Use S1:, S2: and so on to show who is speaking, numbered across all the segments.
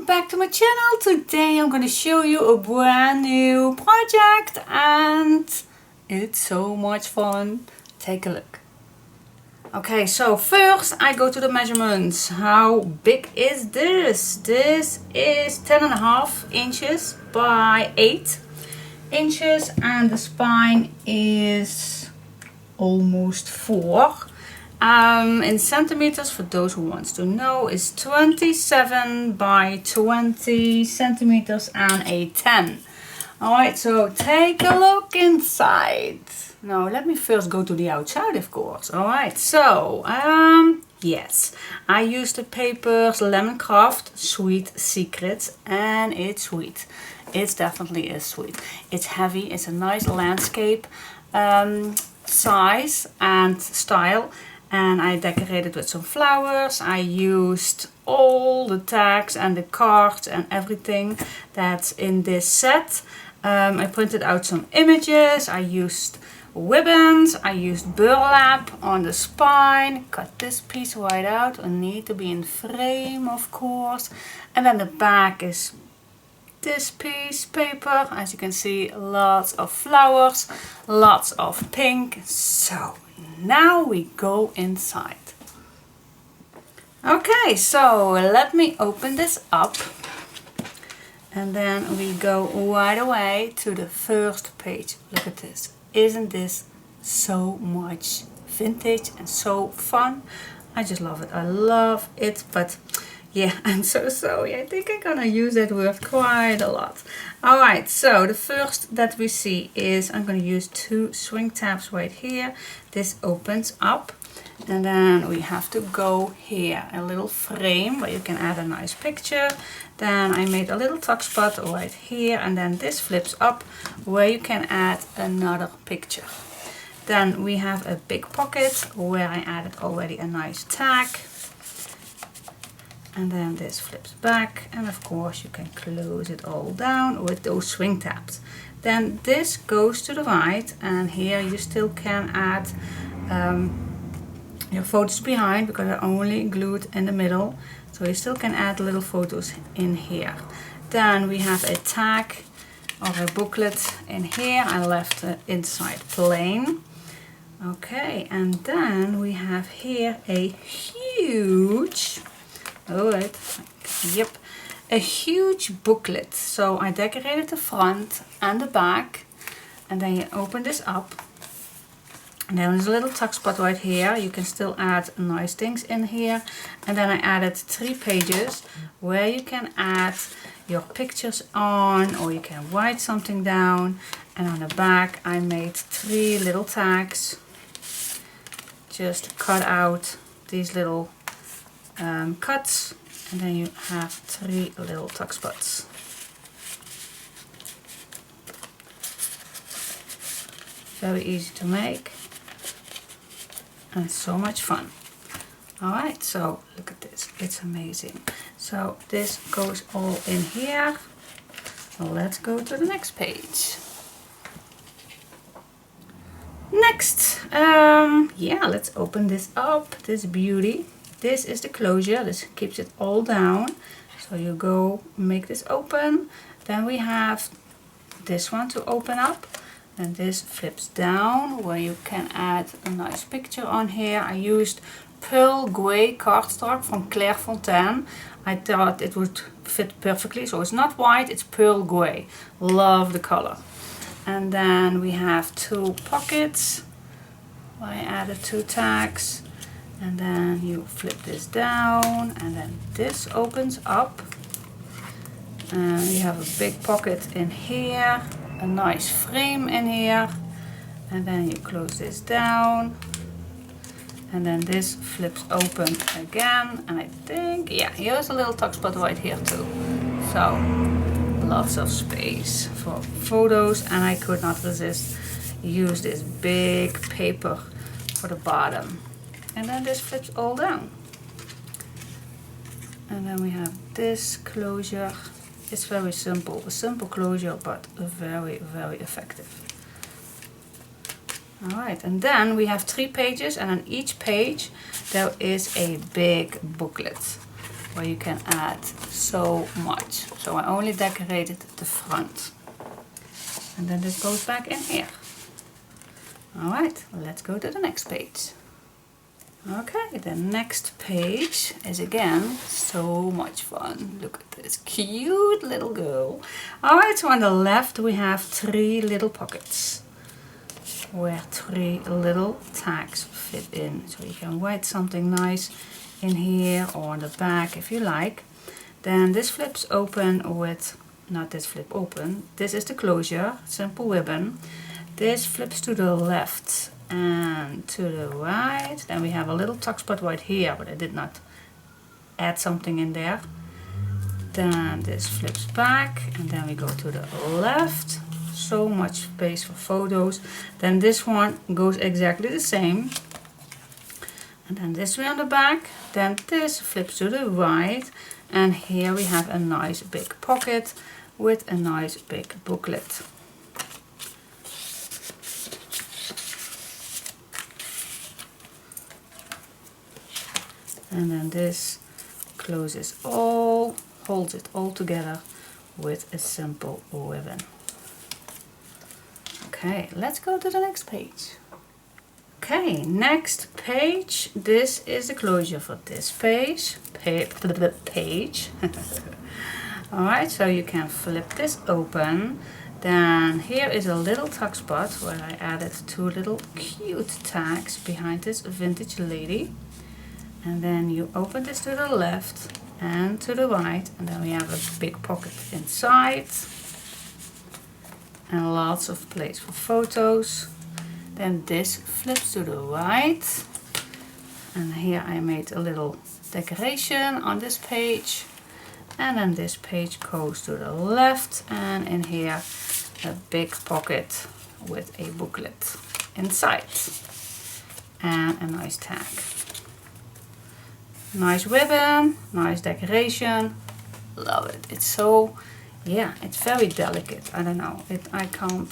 S1: back to my channel. Today I'm going to show you a brand new project and it's so much fun. Take a look. Okay, so first I go to the measurements. How big is this? This is 10.5 inches by 8 inches and the spine is almost 4. In centimeters, for those who wants to know, is 27 by 20 centimeters and a 10. Alright, so take a look inside. Now let me first go to the outside, of course. Alright, so yes, I used the papers Lemon Craft Sweet Secrets, and it's sweet. It's definitely is sweet. It's heavy, it's a nice landscape size and style. And I decorated with some flowers. I used all the tags and the cards and everything that's in this set. I printed out some images. I used ribbons. I used burlap on the spine. Cut this piece right out. It needs to be in frame, of course. And then the back is this piece paper. As you can see, lots of flowers, lots of pink. So now we go inside. Okay, so let me open this up and then we go right away to the first page. Look at this. Isn't this so much vintage and so fun? I just love it. I love it, but yeah, I'm so sorry. I think I'm gonna use that word quite a lot. Alright, so the first that we see is I'm gonna use 2 swing tabs right here. This opens up and then we have to go here, a little frame where you can add a nice picture. Then I made a little tuck spot right here and then this flips up where you can add another picture. Then we have a big pocket where I added already a nice tag. And then this flips back and of course you can close it all down with those swing tabs. Then this goes to the right and here you still can add your photos behind because they're only glued in the middle. So you still can add little photos in here. Then we have a tag or a booklet in here. I left the inside plain. Okay, and then we have here a huge a huge booklet. So I decorated the front and the back and then you open this up and then there's a little tuck spot right here. You can still add nice things in here and then I added 3 pages where you can add your pictures on or you can write something down, and on the back I made 3 little tags. Just cut out these little cuts and then you have 3 little tuck spots. Very easy to make and so much fun. Alright, so look at this, it's amazing. So this goes all in here. Let's go to the next page. Next, yeah, let's open this up, this beauty. This is the closure. This keeps it all down. So you go make this open. Then we have this one to open up. And this flips down where you can add a nice picture on here. I used pearl gray cardstock from Clairefontaine. I thought it would fit perfectly. So it's not white, it's pearl gray. Love the color. And then we have 2 pockets. I added 2 tags. And then you flip this down and then this opens up and you have a big pocket in here, a nice frame in here, and then you close this down and then this flips open again, and I think, yeah, here's a little tuck spot right here too. So lots of space for photos, and I could not resist use this big paper for the bottom. And then this flips all down. And then we have this closure. It's very simple, a simple closure, but very, very effective. Alright, and then we have 3 pages, and on each page there is a big booklet. where you can add so much. So I only decorated the front. And then this goes back in here. Alright, let's go to the next page. Okay, the next page is again so much fun. Look at this cute little girl. Alright, so on the left we have 3 little pockets where 3 little tags fit in. So you can write something nice in here or on the back if you like. Then this flips open with, not this flip open, this is the closure, simple ribbon. This flips to the left and to the right. Then we have a little tuck spot right here, but I did not add something in there. Then this flips back and then we go to the left. So much space for photos. Then this one goes exactly the same. And then this way on the back. Then this flips to the right. And here we have a nice big pocket with a nice big booklet. And then this closes all, holds it all together with a simple ribbon. Okay, let's go to the next page. Okay, next page. This is the closure for this page. Alright, so you can flip this open. Then here is a little tuck spot where I added 2 little cute tags behind this vintage lady. And then you open this to the left and to the right, and then we have a big pocket inside and lots of place for photos. Then this flips to the right, and here I made a little decoration on this page, and then this page goes to the left, and in here a big pocket with a booklet inside and a nice tag. Nice ribbon, nice decoration, love it. It's so, yeah, it's very delicate. I don't know, I can't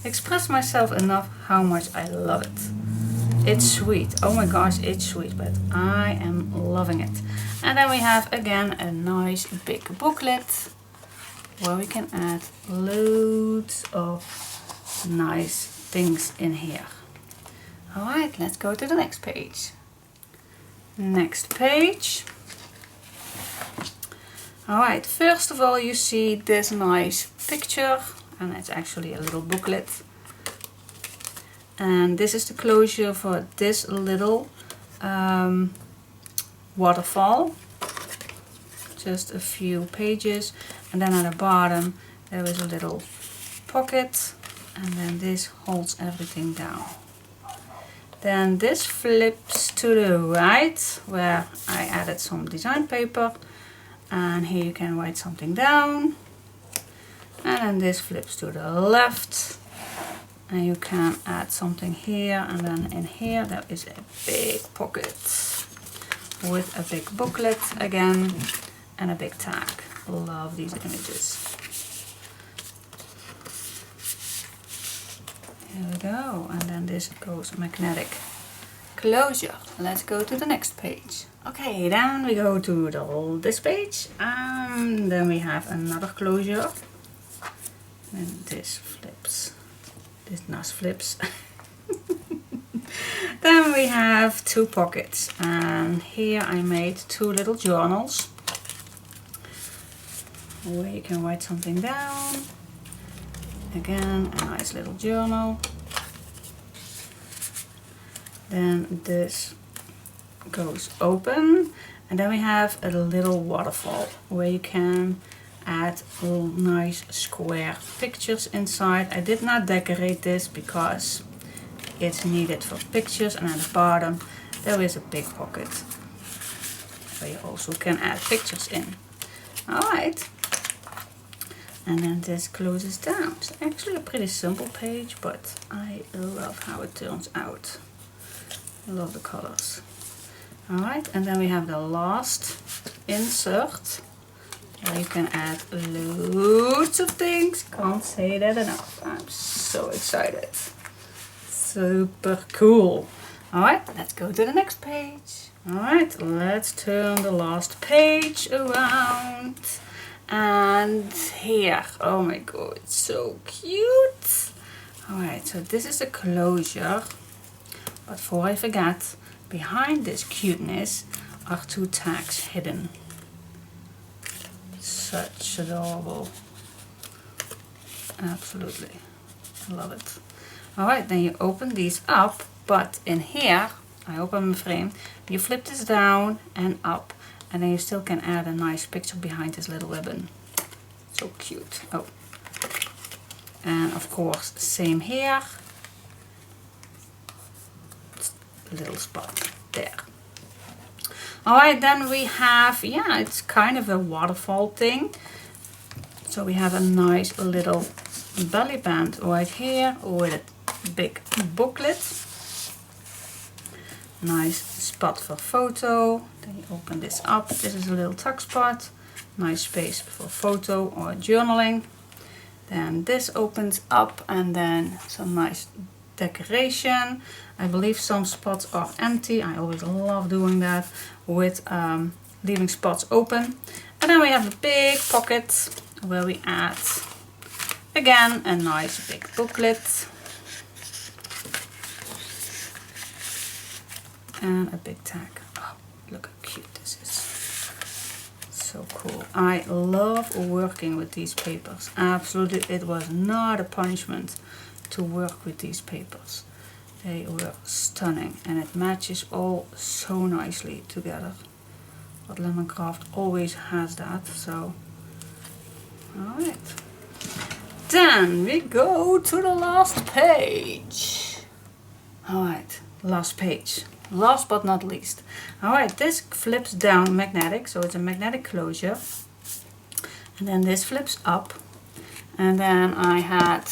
S1: express myself enough how much I love it. It's sweet, oh my gosh, it's sweet, but I am loving it. And then we have again a nice big booklet where we can add loads of nice things in here. Alright, let's go to the next page. Next page. Alright, first of all you see this nice picture, and it's actually a little booklet. And this is the closure for this little waterfall. Just a few pages, and then at the bottom there is a little pocket, and then this holds everything down. Then this flips to the right where I added some design paper, and here you can write something down. And then this flips to the left and you can add something here, and then in here there is a big pocket with a big booklet again and a big tag. Love these images. Here we go, and then this goes magnetic closure. Let's go to the next page. Okay, then we go to this page, and then we have another closure. And this flips. This NAS flips. Then we have 2 pockets, and here I made 2 little journals where you can write something down. Again, a nice little journal. Then this goes open, and then we have a little waterfall where you can add little nice square pictures inside. I did not decorate this because it's needed for pictures, and at the bottom there is a big pocket where you also can add pictures in. Alright. And then this closes down. It's actually a pretty simple page, but I love how it turns out. I love the colors. Alright, and then we have the last insert where you can add loads of things. Can't say that enough. I'm so excited. Super cool. Alright, let's go to the next page. Alright, let's turn the last page around. And here, oh my god, it's so cute. Alright, so this is the closure. But before I forget, behind this cuteness are 2 tags hidden. Such adorable. Absolutely. I love it. Alright, then you open these up, but in here, I open my frame, you flip this down and up, and then you still can add a nice picture behind this little ribbon. So cute. Oh. And of course, same here. A little spot there. Alright, then we have, yeah, it's kind of a waterfall thing. So we have a nice little belly band right here with a big booklet. Nice spot for photo. Then you open this up. This is a little tuck spot. Nice space for photo or journaling. Then this opens up and then some nice decoration. I believe some spots are empty. I always love doing that with leaving spots open. And then we have a big pocket where we add again a nice big booklet and a big tag. Oh, look how cute this is. So cool. I love working with these papers. Absolutely, it was not a punishment to work with these papers. They were stunning and it matches all so nicely together. But Lemoncraft always has that, so alright. Then we go to the last page. Alright, last page. Last but not least. Alright, this flips down magnetic, so it's a magnetic closure. And then this flips up. And then I had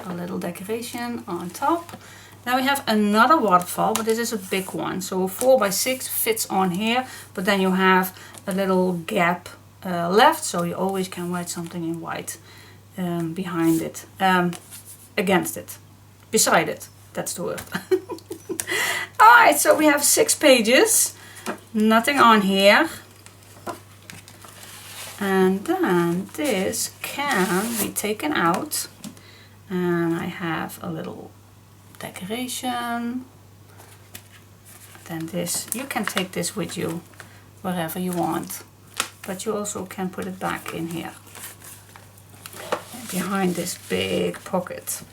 S1: a little decoration on top. Now we have another waterfall, but this is a big one. So a 4x6 fits on here, but then you have a little gap left, so you always can write something in white behind it, against it, beside it. That's the word. Alright, so we have 6 pages, nothing on here. And then this can be taken out. And I have a little decoration. Then this, you can take this with you wherever you want. But you also can put it back in here. Behind this big pocket.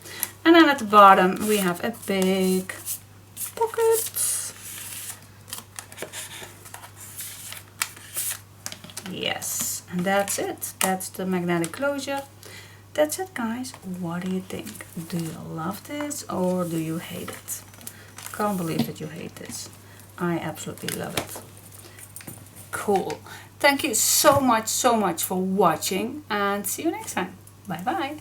S1: And then at the bottom we have a big pocket. Yes, and that's it. That's the magnetic closure. That's it, guys. What do you think? Do you love this or do you hate it? Can't believe that you hate this. I absolutely love it. Cool. Thank you so much for watching and see you next time. Bye bye.